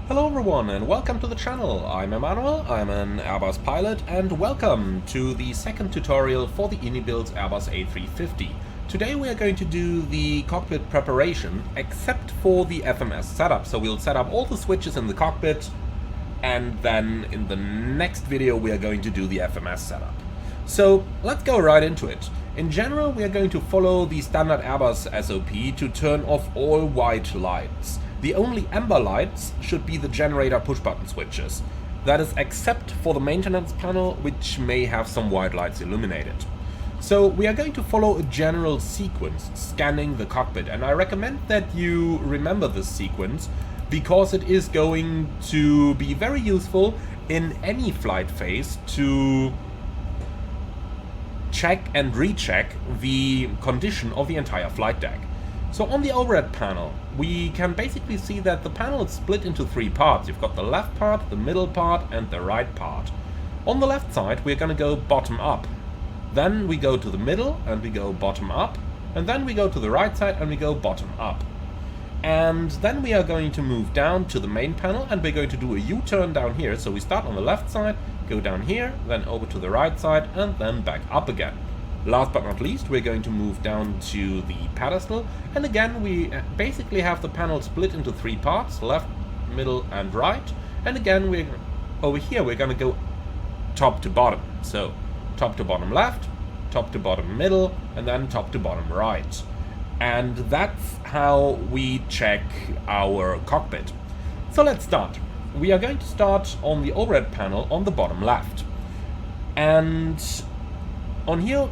Hello everyone and welcome to the channel. I'm Emmanuel, I'm an Airbus pilot, and welcome to the second tutorial for the iniBuilds Airbus A350. Today we are going to do the cockpit preparation except for the FMS setup. So we'll set up all the switches in the cockpit, and then in the next video we are going to do the FMS setup. So let's go right into it. In general, we are going to follow the standard Airbus SOP to turn off all white lights. The only amber lights should be the generator push-button switches. That is except for the maintenance panel, which may have some white lights illuminated. So we are going to follow a general sequence, scanning the cockpit, and I recommend that you remember this sequence because it is going to be very useful in any flight phase to check and recheck the condition of the entire flight deck. So on the overhead panel, we can basically see that the panel is split into three parts. You've got the left part, the middle part, and the right part. On the left side, we're going to go bottom up. Then we go to the middle, and we go bottom up. And then we go to the right side, and we go bottom up. And then we are going to move down to the main panel, and we're going to do a U-turn down here. So we start on the left side, go down here, then over to the right side, and then back up again. Last but not least, we're going to move down to the pedestal, and again we basically have the panel split into three parts, left, middle and right, and again over here we're going to go top to bottom. So top to bottom left, top to bottom middle, and then top to bottom right. And that's how we check our cockpit. So let's start. We are going to start on the overhead panel on the bottom left. And on here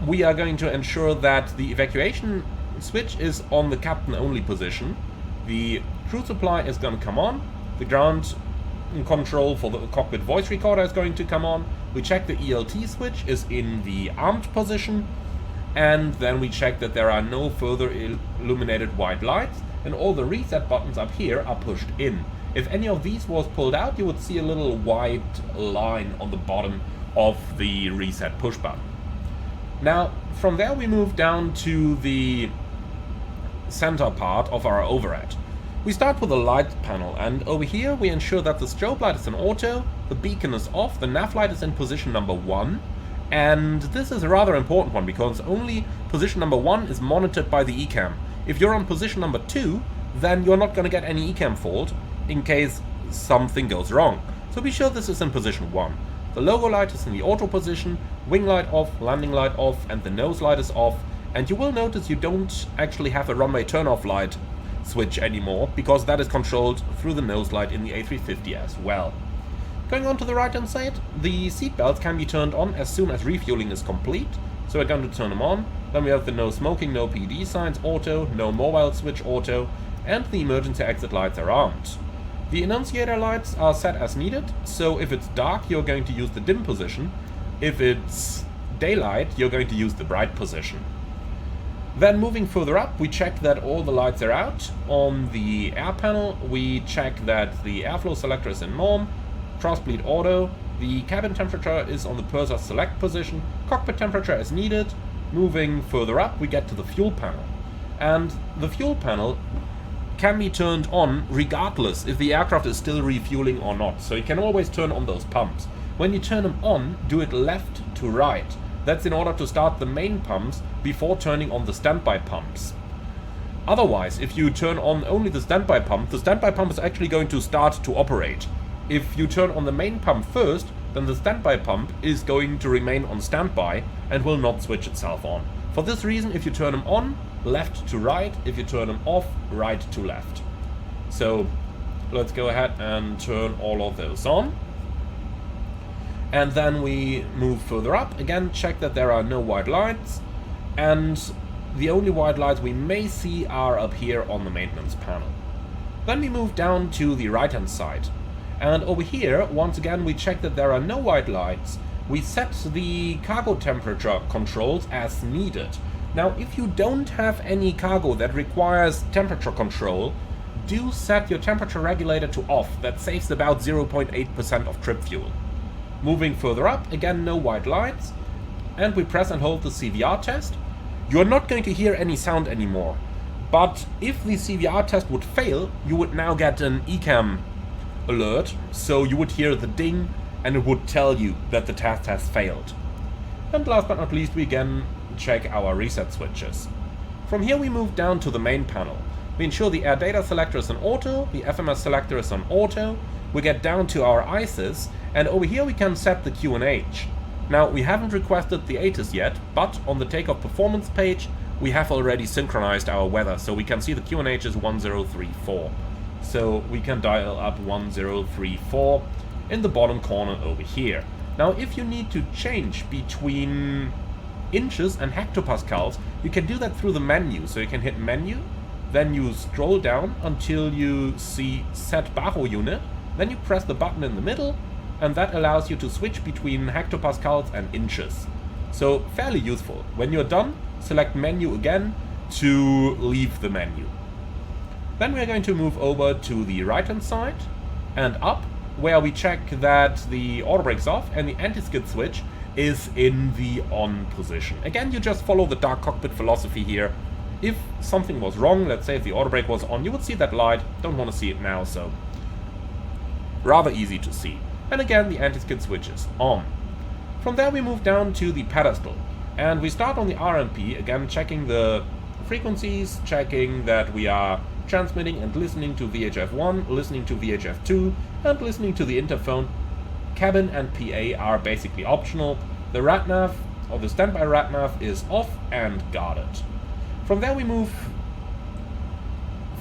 we are going to ensure that the evacuation switch is on the captain only position. The crew supply is going to come on. The ground control for the cockpit voice recorder is going to come on. We check the ELT switch is in the armed position. And then we check that there are no further illuminated white lights. And all the reset buttons up here are pushed in. If any of these was pulled out, you would see a little white line on the bottom of the reset push button. Now, from there we move down to the center part of our overhead. We start with the light panel, and over here we ensure that the strobe light is in auto, the beacon is off, the nav light is in position number 1, and this is a rather important one because only position number 1 is monitored by the ECAM. If you're on position number 2, then you're not going to get any ECAM fault in case something goes wrong. So be sure this is in position 1. The logo light is in the auto position, wing light off, landing light off, and the nose light is off. And you will notice you don't actually have a runway turn-off light switch anymore, because that is controlled through the nose light in the A350 as well. Going on to the right hand side, the seat belts can be turned on as soon as refueling is complete. So we're going to turn them on. Then we have the no smoking, no PD signs auto, no mobile switch auto, and the emergency exit lights are armed. The annunciator lights are set as needed, so if it's dark you're going to use the dim position. If it's daylight you're going to use the bright position. Then moving further up, we check that all the lights are out. On the air panel we check that the airflow selector is in norm, crossbleed auto, the cabin temperature is on the purser select position, cockpit temperature is needed. Moving further up we get to the fuel panel, and the fuel panel can be turned on regardless if the aircraft is still refueling or not. So you can always turn on those pumps. When you turn them on, do it left to right. That's in order to start the main pumps before turning on the standby pumps. Otherwise, if you turn on only the standby pump is actually going to start to operate. If you turn on the main pump first, then the standby pump is going to remain on standby and will not switch itself on. For this reason, if you turn them on, left to right. If you turn them off, right to left. So let's go ahead and turn all of those on. And then we move further up. Again, check that there are no white lights. And the only white lights we may see are up here on the maintenance panel. Then we move down to the right hand side. And over here, once again, we check that there are no white lights. We set the cargo temperature controls as needed. Now, if you don't have any cargo that requires temperature control, do set your temperature regulator to off. That saves about 0.8% of trip fuel. Moving further up, again, no white lights. And we press and hold the CVR test. You're not going to hear any sound anymore. But if the CVR test would fail, you would now get an ECAM alert, so you would hear the ding and it would tell you that the test has failed. And last but not least, we again check our reset switches. From here we move down to the main panel. We ensure the air data selector is on auto, the FMS selector is on auto, we get down to our ISIS, and over here we can set the QNH. Now, we haven't requested the ATIS yet, but on the takeoff performance page we have already synchronized our weather, so we can see the QNH is 1034. So we can dial up 1034 in the bottom corner over here. Now, if you need to change between inches and hectopascals, you can do that through the menu. So you can hit menu, then you scroll down until you see set baro unit, then you press the button in the middle, and that allows you to switch between hectopascals and inches. So fairly useful. When you're done, select menu again to leave the menu. Then we're going to move over to the right hand side and up, where we check that the auto brake's off and the anti-skid switch is in the on position. Again, you just follow the dark cockpit philosophy here. If something was wrong, let's say if the auto brake was on, you would see that light. Don't want to see it now, so rather easy to see. And again, the anti-skid switch is on. From there we move down to the pedestal, and we start on the RMP, again checking the frequencies, checking that we are transmitting and listening to VHF1, listening to VHF2, and listening to the interphone. Cabin and PA are basically optional. The RadNav, or the standby RadNav, is off and guarded. From there we move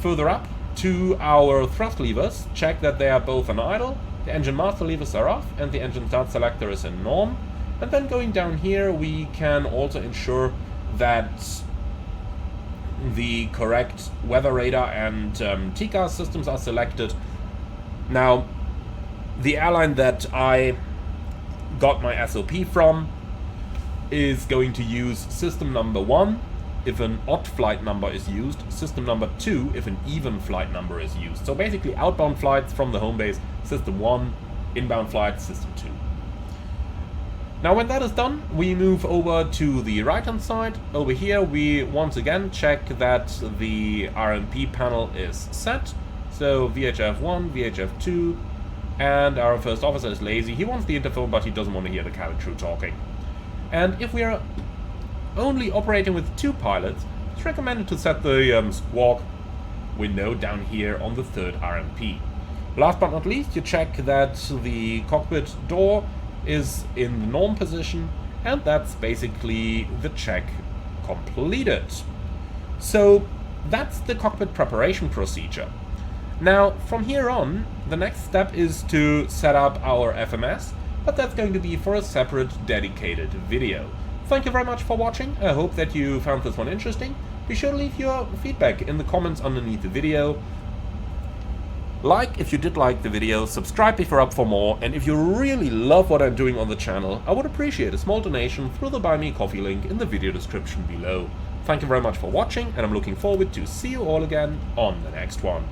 further up to our thrust levers, check that they are both on idle, the engine master levers are off, and the engine start selector is in norm. And then going down here we can also ensure that the correct weather radar and TCAS systems are selected. Now, the airline that I got my SOP from is going to use system number 1 if an odd flight number is used, system number 2 if an even flight number is used. So basically outbound flights from the home base, system 1, inbound flights, system 2. Now when that is done, we move over to the right hand side. Over here we once again check that the RMP panel is set. So VHF1, VHF2, and our first officer is lazy. He wants the interphone, but he doesn't want to hear the cabin crew talking. And if we are only operating with 2 pilots, it's recommended to set the squawk window down here on the third RMP. Last but not least, you check that the cockpit door is in the norm position, and that's basically the check completed. So that's the cockpit preparation procedure. Now from here on, the next step is to set up our FMS, but that's going to be for a separate dedicated video. Thank you very much for watching. I hope that you found this one interesting. Be sure to leave your feedback in the comments underneath the video. Like if you did like the video, subscribe if you're up for more, and if you really love what I'm doing on the channel, I would appreciate a small donation through the Buy Me a Coffee link in the video description below. Thank you very much for watching, and I'm looking forward to see you all again on the next one.